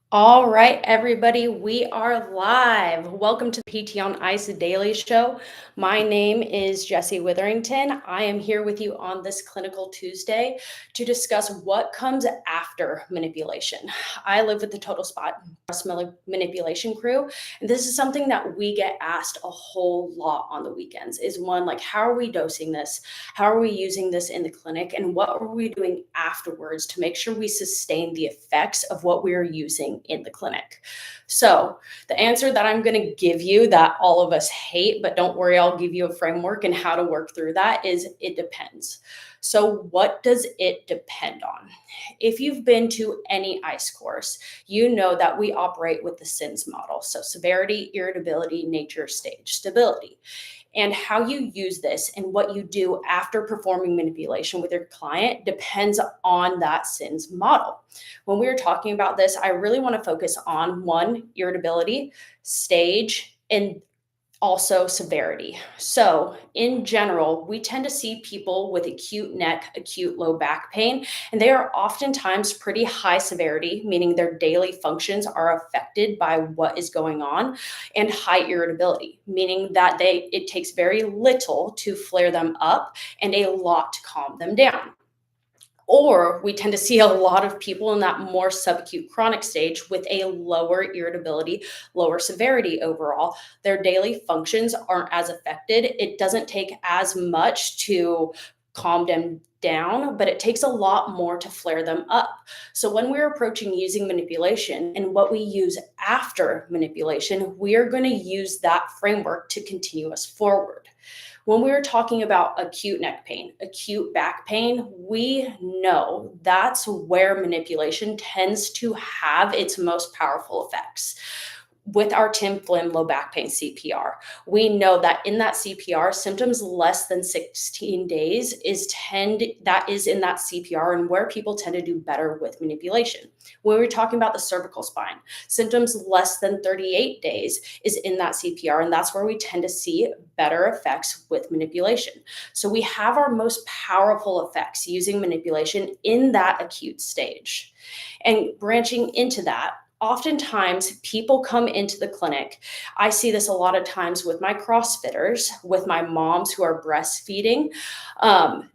All right, everybody, we are live. Welcome to the PT on Ice Daily Show. My name is Jessi Witherington. I am here with you on this Clinical Tuesday to discuss what comes after manipulation. I live with the Total Spot Breast Manipulation crew, and this is something that we get asked a whole lot on the weekends. Is one, like, how are we dosing this? How are we using this in the clinic? And what are we doing afterwards to make sure we sustain the effects of what we're using in the clinic? So, the answer that I'm going to give you that all of us hate, but don't worry, I'll give you a framework and how to work through that, is it depends. So, what does it depend on? If you've been to any ICE course, you know that we operate with the SINS model. So, severity, irritability, nature, stage, stability. And how you use this and what you do after performing manipulation with your client depends on that SINS model. When we were talking about this, I really want to focus on one, irritability, stage, and also severity. So, in general, we tend to see people with acute neck, acute low back pain, and they are oftentimes pretty high severity, meaning their daily functions are affected by what is going on, and high irritability, meaning that it takes very little to flare them up and a lot to calm them down. Or we tend to see a lot of people in that more subacute chronic stage with a lower irritability, lower severity overall. Their daily functions aren't as affected. It doesn't take as much to calm them down, but it takes a lot more to flare them up. So when we're approaching using manipulation and what we use after manipulation, we are going to use that framework to continue us forward. When we were talking about acute neck pain, acute back pain, we know that's where manipulation tends to have its most powerful effects. With our Tim Flim low back pain CPR, we know that in that CPR, symptoms less than 16 days that is in that CPR and where people tend to do better with manipulation. When we're talking about the cervical spine, symptoms less than 38 days is in that CPR, and that's where we tend to see better effects with manipulation. So we have our most powerful effects using manipulation in that acute stage. And branching into that, oftentimes people come into the clinic. I see this a lot of times with my CrossFitters, with my moms who are breastfeeding.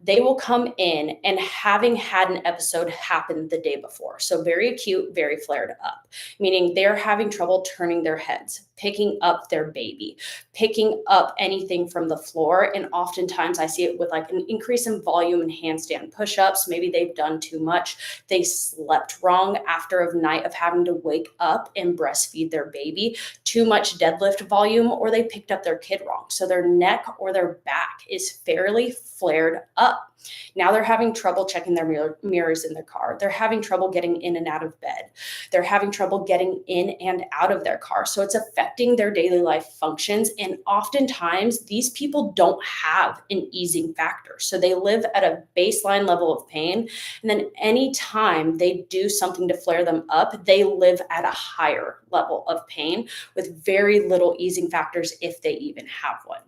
They will come in and having had an episode happen the day before. So very acute, very flared up, meaning they're having trouble turning their heads, picking up their baby, picking up anything from the floor. And oftentimes I see it with like an increase in volume in handstand push-ups. Maybe they've done too much. They slept wrong after a night of having to wake up and breastfeed their baby, too much deadlift volume, or they picked up their kid wrong. So their neck or their back is fairly flared up. Now they're having trouble checking their mirrors in their car. They're having trouble getting in and out of bed. They're having trouble getting in and out of their car. So it's affecting their daily life functions. And oftentimes these people don't have an easing factor. So they live at a baseline level of pain. And then anytime they do something to flare them up, they live at a higher level of pain with very little easing factors if they even have one.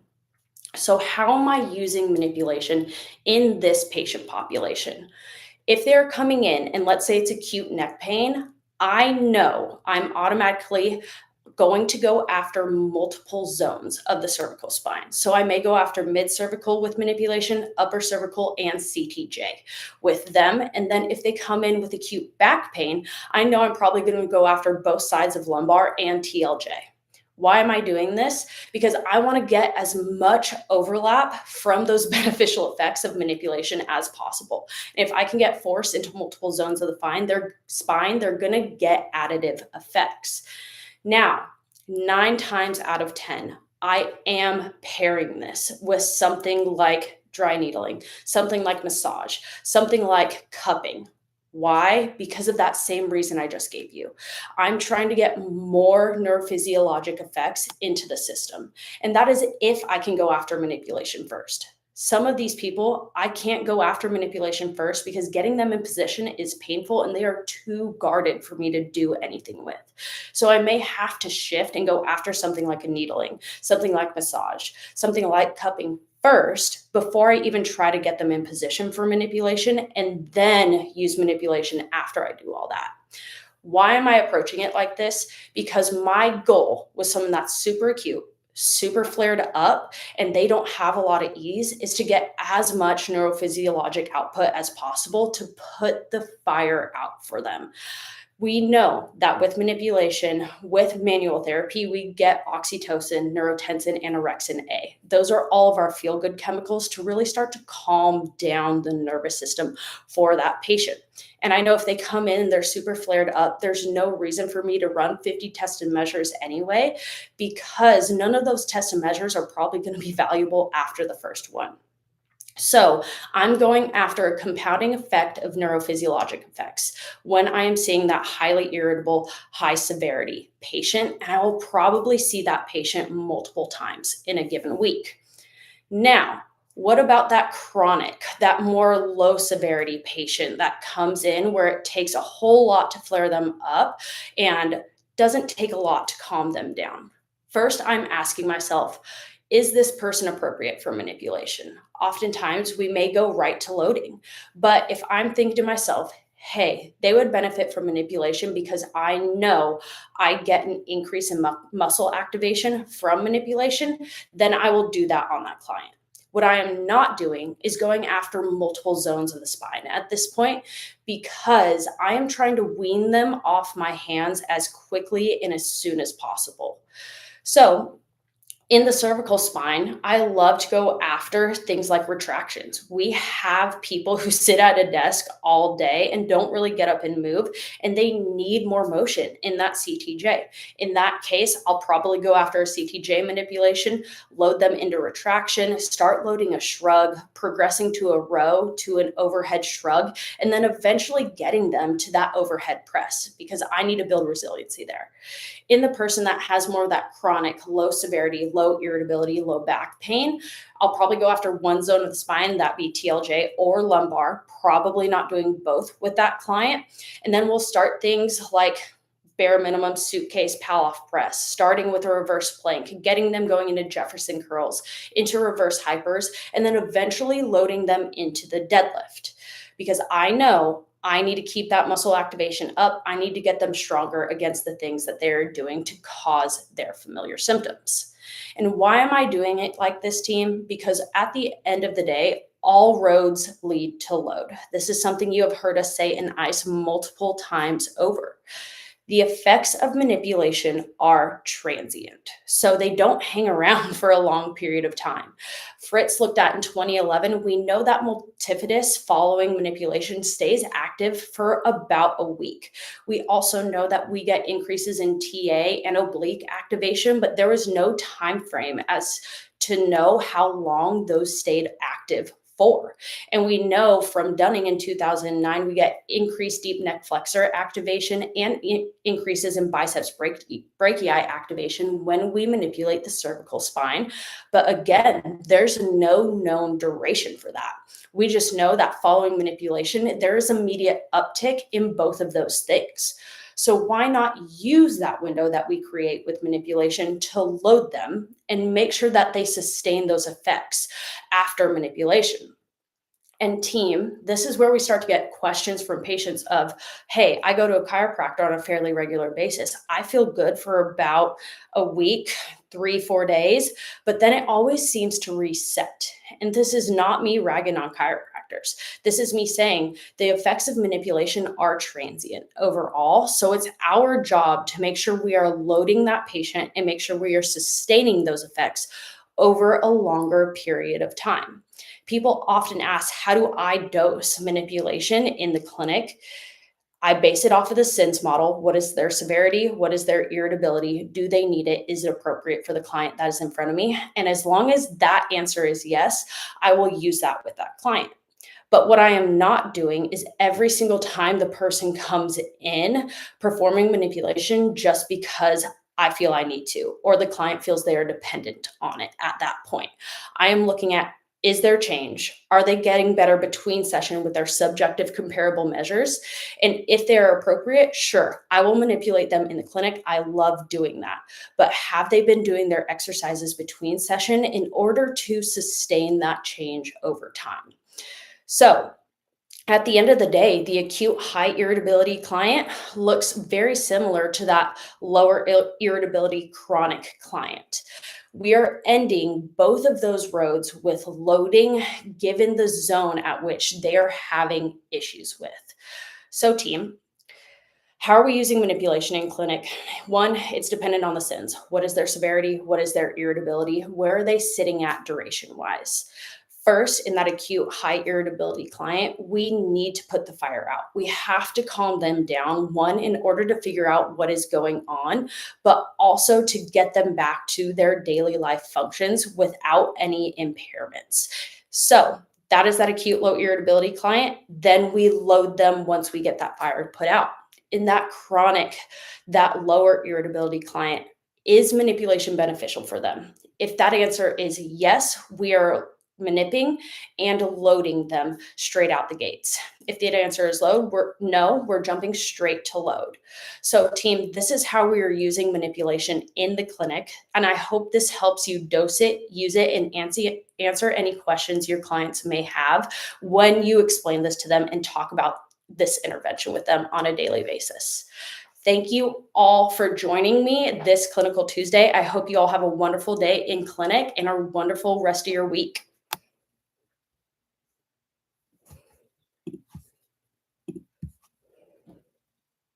So, how am I using manipulation in this patient population? If they're coming in and let's say it's acute neck pain, I know I'm automatically going to go after multiple zones of the cervical spine. So I may go after mid cervical with manipulation, upper cervical, and CTJ with them. And then if they come in with acute back pain, I know I'm probably going to go after both sides of lumbar and TLJ. Why am I doing this? Because I want to get as much overlap from those beneficial effects of manipulation as possible. And if I can get force into multiple zones of the spine, they're going to get additive effects. Now, 9 times out of 10, I am pairing this with something like dry needling, something like massage, something like cupping. Why? Because of that same reason I just gave you. I'm trying to get more neurophysiologic effects into the system. And that is if I can go after manipulation first. Some of these people, I can't go after manipulation first because getting them in position is painful and they are too guarded for me to do anything with. So I may have to shift and go after something like a needling, something like massage, something like cupping first before I even try to get them in position for manipulation, and then use manipulation after I do all that. Why am I approaching it like this? Because my goal with someone that's super acute, super flared up, and they don't have a lot of ease is to get as much neurophysiologic output as possible to put the fire out for them. We know that with manipulation, with manual therapy, we get oxytocin, neurotensin, and orexin A. Those are all of our feel good chemicals to really start to calm down the nervous system for that patient. And I know if they come in and they're super flared up, there's no reason for me to run 50 tests and measures anyway, because none of those tests and measures are probably going to be valuable after the first one. So I'm going after a compounding effect of neurophysiologic effects when I am seeing that highly irritable, high severity patient, and I will probably see that patient multiple times in a given week. Now, what about that chronic, that more low severity patient that comes in where it takes a whole lot to flare them up and doesn't take a lot to calm them down? First, I'm asking myself, is this person appropriate for manipulation? Oftentimes, we may go right to loading. But if I'm thinking to myself, hey, they would benefit from manipulation because I know I get an increase in muscle activation from manipulation, then I will do that on that client. What I am not doing is going after multiple zones of the spine at this point because I am trying to wean them off my hands as quickly and as soon as possible. So, in the cervical spine, I love to go after things like retractions. We have people who sit at a desk all day and don't really get up and move, and they need more motion in that CTJ. In that case, I'll probably go after a CTJ manipulation, load them into retraction, start loading a shrug, progressing to a row, to an overhead shrug, and then eventually getting them to that overhead press because I need to build resiliency there. In the person that has more of that chronic, low severity, low irritability, low back pain, I'll probably go after one zone of the spine, that be TLJ or lumbar, probably not doing both with that client. And then we'll start things like bare minimum suitcase Palloff press, starting with a reverse plank, getting them going into Jefferson curls, into reverse hypers, and then eventually loading them into the deadlift. Because I know I need to keep that muscle activation up. I need to get them stronger against the things that they're doing to cause their familiar symptoms. And why am I doing it like this, team? Because at the end of the day, all roads lead to load. This is something you have heard us say in ICE multiple times over. The effects of manipulation are transient, so they don't hang around for a long period of time. Fritz looked at in 2011, we know that multifidus following manipulation stays active for about a week. We also know that we get increases in TA and oblique activation, but there was no time frame as to know how long those stayed active for. And we know from Dunning in 2009, we get increased deep neck flexor activation and increases in biceps brachii activation when we manipulate the cervical spine. But again, there's no known duration for that. We just know that following manipulation, there is immediate uptick in both of those things. So why not use that window that we create with manipulation to load them and make sure that they sustain those effects after manipulation? And team, this is where we start to get questions from patients of, hey, I go to a chiropractor on a fairly regular basis. I feel good for about a week, 3-4 days, but then it always seems to reset. And this is not me ragging on chiropractors. This is me saying the effects of manipulation are transient overall. So it's our job to make sure we are loading that patient and make sure we are sustaining those effects over a longer period of time. People often ask, how do I dose manipulation in the clinic? I base it off of the SINS model. What is their severity? What is their irritability? Do they need it? Is it appropriate for the client that is in front of me? And as long as that answer is yes, I will use that with that client. But what I am not doing is every single time the person comes in performing manipulation just because I feel I need to, or the client feels they are dependent on it at that point. I am looking at, is there change? Are they getting better between session with their subjective comparable measures? And if they're appropriate, sure, I will manipulate them in the clinic. I love doing that. But have they been doing their exercises between session in order to sustain that change over time? So At the end of the day, the acute high irritability client looks very similar to that lower irritability chronic client. We are ending both of those roads with loading given the zone at which they are having issues with. So, team, how are we using manipulation in clinic? One, it's dependent on the sins. What is their severity? What is their irritability? Where are they sitting at duration wise? First, in that acute high irritability client, we need to put the fire out. We have to calm them down, one, in order to figure out what is going on, but also to get them back to their daily life functions without any impairments. So, that is that acute low irritability client. Then we load them once we get that fire put out. In that chronic, that lower irritability client, is manipulation beneficial for them? If that answer is yes, we are manipulating and loading them straight out the gates. If the answer is load, we're jumping straight to load. So, team, this is how we are using manipulation in the clinic. And I hope this helps you dose it, use it, and answer any questions your clients may have when you explain this to them and talk about this intervention with them on a daily basis. Thank you all for joining me this Clinical Tuesday. I hope you all have a wonderful day in clinic and a wonderful rest of your week.